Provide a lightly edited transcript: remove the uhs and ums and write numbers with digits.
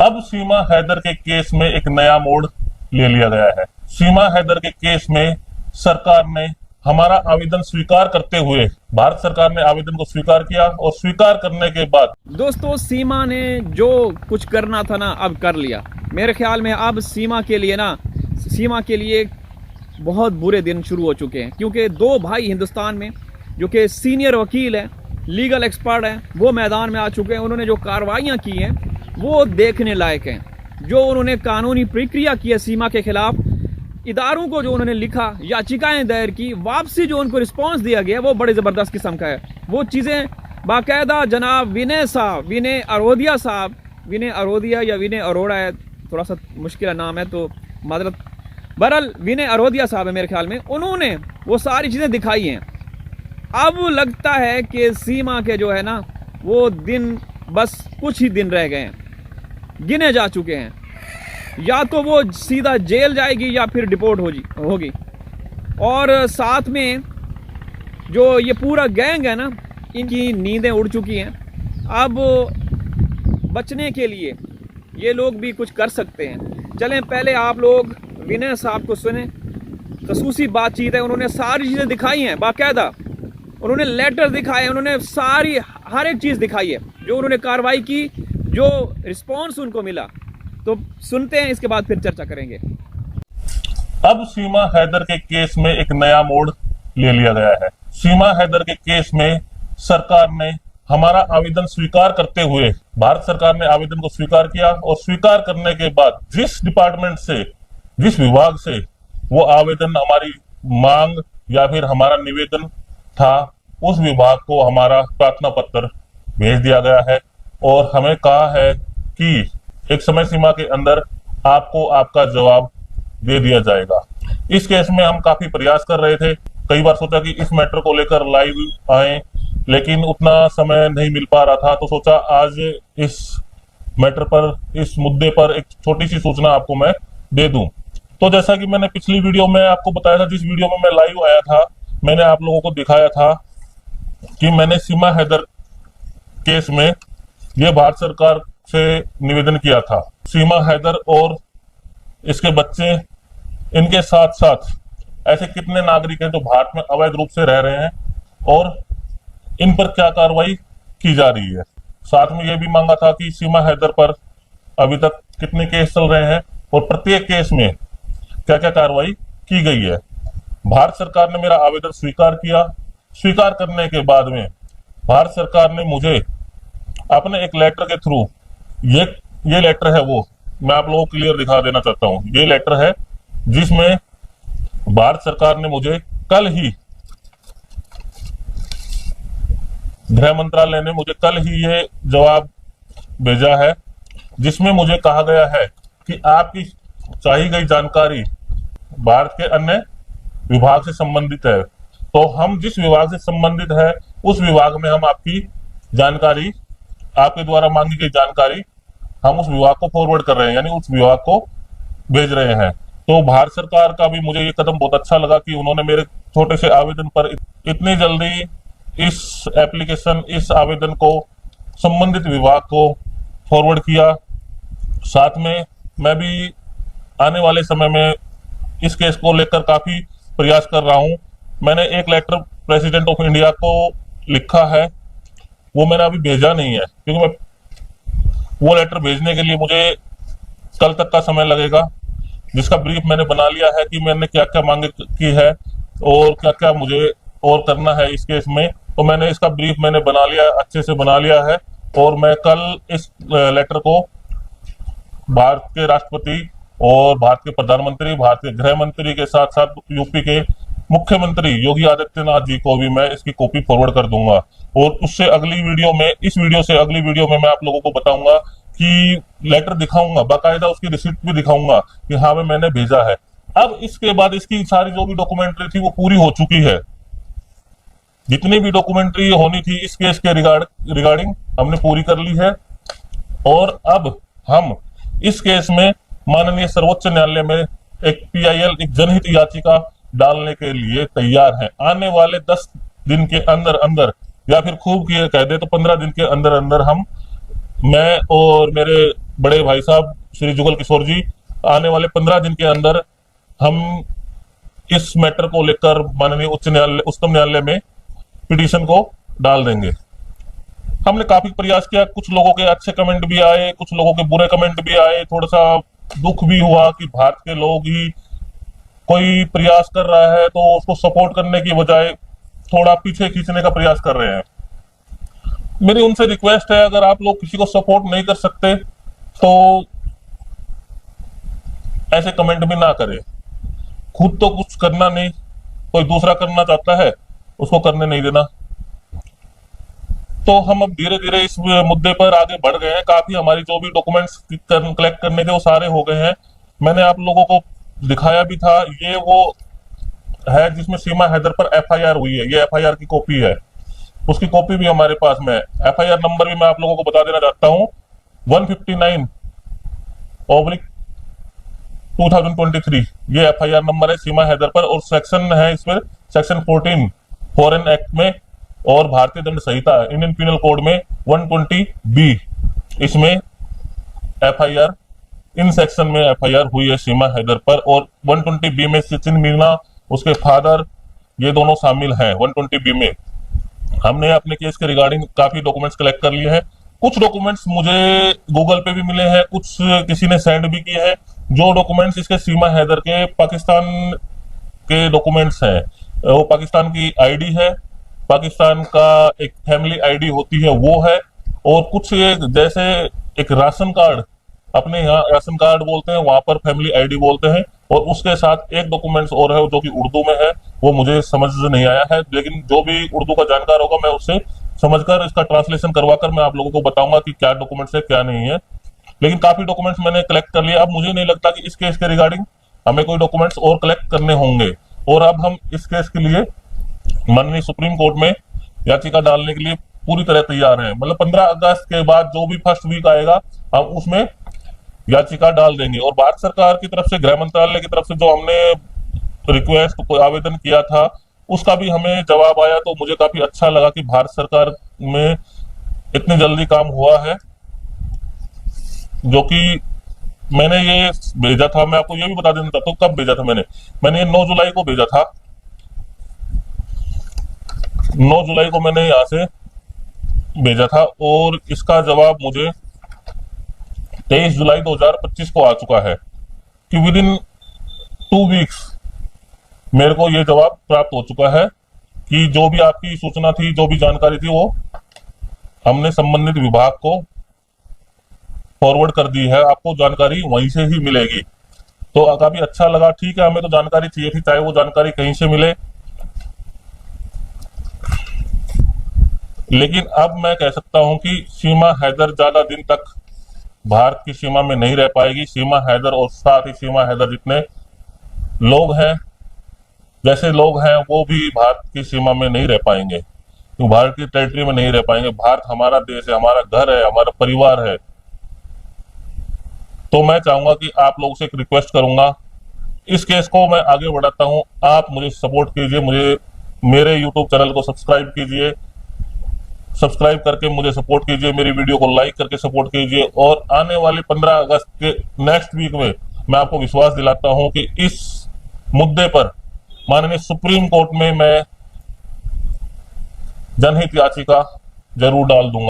अब सीमा हैदर के केस में एक नया मोड़ ले लिया गया है। सीमा हैदर के केस में सरकार ने हमारा आवेदन स्वीकार करते हुए, भारत सरकार ने आवेदन को स्वीकार किया और स्वीकार करने के बाद दोस्तों सीमा ने जो कुछ करना था ना अब कर लिया। मेरे ख्याल में अब सीमा के लिए बहुत बुरे दिन शुरू हो चुके हैं, क्योंकि दो भाई हिंदुस्तान में जो कि सीनियर वकील हैं, लीगल एक्सपर्ट हैं, वो मैदान में आ चुके हैं। उन्होंने जो कार्रवाइयाँ की हैं वो देखने लायक हैं। जो उन्होंने कानूनी प्रक्रिया की है सीमा के खिलाफ, इदारों को जो उन्होंने लिखा, याचिकाएं दायर की, वापसी जो उनको रिस्पांस दिया गया वो बड़े ज़बरदस्त किस्म का है। वो चीज़ें बाकायदा जनाब विनय अरोदिया या विनय अरोड़ा है, थोड़ा सा मुश्किल नाम है तो मादरत, बहरहाल विनय अरोदिया साहब है मेरे ख्याल में, उन्होंने वो सारी चीज़ें दिखाई हैं। अब लगता है कि सीमा के जो है ना वो दिन बस कुछ ही दिन रह गए हैं, गिने जा चुके हैं। या तो वो सीधा जेल जाएगी या फिर डिपोर्ट होगी। और साथ में जो ये पूरा गैंग है ना, इनकी नींदें उड़ चुकी हैं। अब बचने के लिए ये लोग भी कुछ कर सकते हैं। चलें पहले आप लोग विनय साहब को सुने, खसूसी बातचीत है, उन्होंने सारी चीज़ें दिखाई हैं बाकायदा, उन्होंने लेटर दिखाए, उन्होंने सारी हर एक चीज़ दिखाई है जो उन्होंने कार्रवाई की, जो रिस्पॉन्स उनको मिला। तो सुनते हैं, इसके बाद फिर चर्चा करेंगे। अब सीमा हैदर के केस में एक नया मोड़ ले लिया गया है। सीमा हैदर के केस में सरकार ने हमारा आवेदन स्वीकार करते हुए, भारत सरकार ने आवेदन को स्वीकार किया और स्वीकार करने के बाद जिस डिपार्टमेंट से, जिस विभाग से वो आवेदन, हमारी मांग या फिर हमारा निवेदन था, उस विभाग को हमारा प्रार्थना पत्र भेज दिया गया है और हमें कहा है कि एक समय सीमा के अंदर आपको आपका जवाब दे दिया जाएगा। इस केस में हम काफी प्रयास कर रहे थे, कई बार सोचा कि इस मैटर को लेकर लाइव आए, लेकिन उतना समय नहीं मिल पा रहा था, तो सोचा आज इस मैटर पर, इस मुद्दे पर एक छोटी सी सूचना आपको मैं दे दूं। तो जैसा कि मैंने पिछली वीडियो में आपको बताया था, जिस वीडियो में मैं लाइव आया था, मैंने आप लोगों को दिखाया था कि मैंने सीमा हैदर केस में यह भारत सरकार से निवेदन किया था। सीमा हैदर और इसके बच्चे, इनके साथ साथ ऐसे कितने नागरिक हैं जो भारत में अवैध रूप से रह रहे हैं और इन पर क्या कार्रवाई की जा रही है। साथ में यह भी मांगा था कि सीमा हैदर पर अभी तक कितने केस चल रहे हैं और प्रत्येक केस में क्या क्या कार्रवाई की गई है। भारत सरकार ने मेरा आवेदन स्वीकार किया। स्वीकार करने के बाद में भारत सरकार ने मुझे अपने एक लेटर के थ्रू, ये लेटर है, वो मैं आप लोगों को क्लियर दिखा देना चाहता हूं। ये लेटर है जिसमें भारत सरकार ने मुझे कल ही, गृह मंत्रालय ने मुझे कल ही ये जवाब भेजा है, जिसमें मुझे कहा गया है कि आपकी चाही गई जानकारी भारत के अन्य विभाग से संबंधित है, तो हम जिस विभाग से संबंधित है उस विभाग में हम आपकी जानकारी, आपके द्वारा मांगी गई जानकारी हम उस विभाग को फॉरवर्ड कर रहे हैं, यानी उस विभाग को भेज रहे हैं। तो भारत सरकार का भी मुझे ये कदम बहुत अच्छा लगा कि उन्होंने मेरे छोटे से आवेदन पर इतनी जल्दी इस आवेदन को संबंधित विभाग को फॉरवर्ड किया। साथ में मैं भी आने वाले समय में इस केस को लेकर काफी प्रयास कर रहा हूं। मैंने एक लेटर प्रेसिडेंट ऑफ इंडिया को लिखा है, वो मैंने अभी भेजा नहीं है, क्योंकि वो लेटर भेजने के लिए मुझे कल तक का समय लगेगा, जिसका ब्रीफ मैंने बना लिया है कि मैंने क्या क्या मांगे की है और क्या क्या मुझे और करना है इस केस में। तो मैंने इसका ब्रीफ मैंने बना लिया, अच्छे से बना लिया है, और मैं कल इस लेटर को भारत के राष्ट्रपति और भारत के प्रधानमंत्री, भारत के गृह मंत्री के साथ साथ यूपी के मुख्यमंत्री योगी आदित्यनाथ जी को भी मैं इसकी कॉपी फॉरवर्ड कर दूंगा। और उससे अगली वीडियो में, इस वीडियो से अगली वीडियो में मैं आप लोगों को बताऊंगा कि लेटर दिखाऊंगा, बाकायदा उसकी रिसिप्ट भी दिखाऊंगा कि हाँ मैंने भेजा है। अब इसके बाद इसकी सारी जो भी डॉक्यूमेंट्री थी वो पूरी हो चुकी है। जितनी भी डॉक्यूमेंट्री होनी थी इस केस के रिगार्डिंग हमने पूरी कर ली है। और अब हम इस केस में माननीय सर्वोच्च न्यायालय में एक PIL, एक जनहित याचिका डालने के लिए तैयार हैं। आने वाले 10 दिन के अंदर अंदर, या फिर खूब कह दे तो 15 दिन के अंदर अंदर मैं और मेरे बड़े भाई साहब श्री जुगल किशोर जी, आने वाले 15 दिन के अंदर हम इस मैटर को लेकर माननीय उच्चतम न्यायालय में पिटीशन को डाल देंगे। हमने काफी प्रयास किया, कुछ लोगों के अच्छे कमेंट भी आए, कुछ लोगों के बुरे कमेंट भी आए, थोड़ा सा दुख भी हुआ कि भारत के लोग ही कोई प्रयास कर रहा है तो उसको सपोर्ट करने की बजाय थोड़ा पीछे खींचने का प्रयास कर रहे हैं। मेरी उनसे रिक्वेस्ट है, अगर आप लोग किसी को सपोर्ट नहीं कर सकते तो ऐसे कमेंट भी ना करें। खुद तो कुछ करना नहीं, कोई दूसरा करना चाहता है उसको करने नहीं देना। तो हम अब धीरे धीरे इस मुद्दे पर आगे बढ़ गए हैं। काफी हमारी जो भी डॉक्यूमेंट्स कलेक्ट करने थे वो सारे हो गए हैं। मैंने आप लोगों को दिखाया भी था, ये वो है जिसमें सीमा हैदर पर एफआईआर हुई है, ये एफआईआर की कॉपी है, उसकी कॉपी भी हमारे पास में है। एफआईआर नंबर भी मैं आप लोगों को बता देना चाहता हूँ, 159/2023 ये एफआईआर नंबर है सीमा हैदर पर, और सेक्शन है इस पर सेक्शन 14 फॉरेन एक्ट में और भारतीय दंड संहिता इंडियन पिनल कोड में 120B, इसमें एफआईआर, इन सेक्शन में एफआईआर हुई है सीमा हैदर पर। और 120B में सचिन मीना, उसके फादर, ये दोनों शामिल हैं 120B में। हमने अपने केस के रिगार्डिंग काफी डॉक्यूमेंट्स कलेक्ट कर लिए हैं। कुछ डॉक्यूमेंट्स मुझे गूगल पे भी मिले हैं, कुछ किसी ने सेंड भी किए हैं। जो डॉक्यूमेंट्स इसके सीमा हैदर के पाकिस्तान के डॉक्यूमेंट्स हैं, वो पाकिस्तान की आईडी है, पाकिस्तान का एक फैमिली आईडी होती है वो है, और कुछ जैसे एक राशन कार्ड, अपने यहाँ राशन कार्ड बोलते हैं, वहां पर फैमिली आईडी बोलते हैं, और उसके साथ एक डॉक्यूमेंट्स और है जो कि उर्दू में है, वो मुझे समझ नहीं आया है, लेकिन जो भी उर्दू का जानकार होगा मैं उससे समझकर इसका ट्रांसलेशन करवाकर मैं आप लोगों को बताऊंगा कि क्या डॉक्यूमेंट्स है क्या नहीं है। लेकिन काफी डॉक्यूमेंट्स मैंने कलेक्ट कर लिया। अब मुझे नहीं लगता कि इस केस के रिगार्डिंग हमें कोई डॉक्यूमेंट्स और कलेक्ट करने होंगे, और अब हम इस केस के लिए माननीय सुप्रीम कोर्ट में याचिका डालने के लिए पूरी तरह तैयार हैं। मतलब 15 अगस्त के बाद जो भी फर्स्ट वीक आएगा हम उसमें याचिका डाल देंगे। और भारत सरकार की तरफ से, गृह मंत्रालय की तरफ से जो हमने रिक्वेस्ट आवेदन किया था उसका भी हमें जवाब आया, तो मुझे काफी अच्छा लगा कि भारत सरकार में इतनी जल्दी काम हुआ है। जो कि मैंने ये भेजा था, मैं आपको ये भी बता देना चाहता हूँ कब भेजा था मैंने ये 9 जुलाई को भेजा था। 9 जुलाई को मैंने यहाँ से भेजा था, और इसका जवाब मुझे 23 जुलाई 2025 को आ चुका है कि विद इन 2 वीक्स मेरे को ये जवाब प्राप्त हो चुका है कि जो भी आपकी सूचना थी, जो भी जानकारी थी, वो हमने संबंधित विभाग को फॉरवर्ड कर दी है। आपको जानकारी वहीं से ही मिलेगी। तो काफी अच्छा लगा। ठीक है, हमें तो जानकारी चाहिए थी, चाहे वो जानकारी कहीं से मिले, लेकिन अब मैं कह सकता हूं कि सीमा हैदर ज्यादा दिन तक भारत की सीमा में नहीं रह पाएगी। सीमा हैदर और साथ ही सीमा हैदर जितने लोग हैं, जैसे लोग हैं, वो भी भारत की सीमा में नहीं रह पाएंगे, तो भारत की टेरिटरी में नहीं रह पाएंगे। भारत हमारा देश है, हमारा घर है, हमारा परिवार है। तो मैं चाहूंगा कि आप लोगों से एक रिक्वेस्ट करूंगा, इस केस को मैं आगे बढ़ाता हूं, आप मुझे सपोर्ट कीजिए, मुझे मेरे यूट्यूब चैनल को सब्सक्राइब कीजिए, सब्सक्राइब करके मुझे सपोर्ट कीजिए, मेरी वीडियो को लाइक करके सपोर्ट कीजिए। और आने वाले 15 अगस्त के नेक्स्ट वीक में मैं आपको विश्वास दिलाता हूं कि इस मुद्दे पर माननीय सुप्रीम कोर्ट में मैं जनहित याचिका जरूर डाल दूंगा।